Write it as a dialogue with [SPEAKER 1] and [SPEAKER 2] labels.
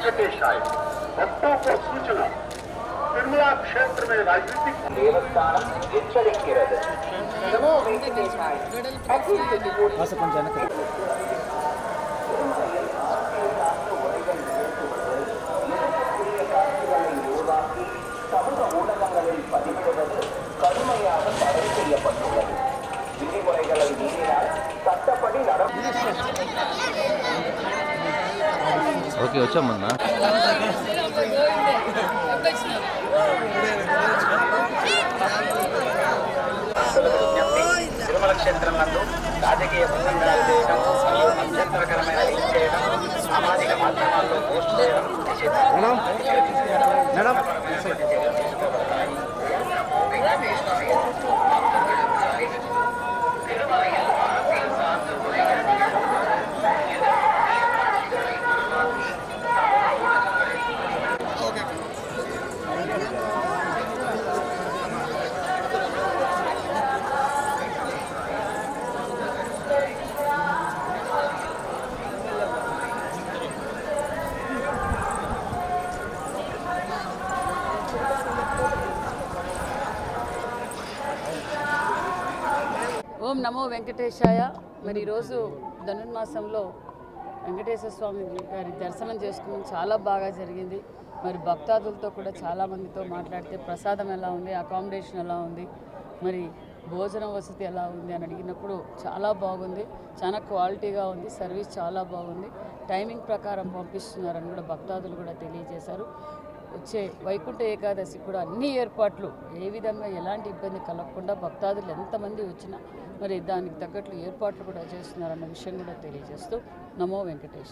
[SPEAKER 1] वेंकटेशाय। भक्तों को सूचना, तिरुमला क्षेत्र में राजनीतिक
[SPEAKER 2] देवस्थानम एच्चरिक्किरदु। नमो वेंकटेशाय। சமூக ஊடகங்களில் பதிவிடுவது கடுமையாக தடை செய்யப்பட்டுள்ளது. விதிமுறைகளை மீறினால் சட்டப்படி
[SPEAKER 3] ఓకే వచ్చామన్నా
[SPEAKER 2] తిరుమల క్షేత్రం నందు రాజకీయ ప్రసంగాలు చేయడం మరియు అభ్యంతరకరమైన లింక్ చేయడం సామాజిక మాధ్యమాల్లో పోస్ట్ చేయడం
[SPEAKER 4] ఓం నమో వెంకటేశాయ. మరి ఈరోజు ధనుర్మాసంలో వెంకటేశ్వర స్వామి గారి దర్శనం చేసుకుని చాలా బాగా జరిగింది. మరి భక్తాదులతో కూడా చాలామందితో మాట్లాడితే ప్రసాదం ఎలా ఉంది, అకామిడేషన్ ఎలా ఉంది, మరి భోజన వసతి ఎలా ఉంది అని అడిగినప్పుడు చాలా బాగుంది, చాలా క్వాలిటీగా ఉంది, సర్వీస్ చాలా బాగుంది, టైమింగ్ ప్రకారం పంపిస్తున్నారని కూడా భక్తాదులు కూడా తెలియజేశారు. వచ్చే వైకుంఠ ఏకాదశి కూడా అన్ని ఏర్పాట్లు ఏ విధంగా ఎలాంటి ఇబ్బంది కలగకుండా భక్తాదులు ఎంతమంది వచ్చినా మరి దానికి తగ్గట్లు ఏర్పాట్లు కూడా చేస్తున్నారన్న విషయం కూడా తెలియజేస్తూ నమో వెంకటేష్.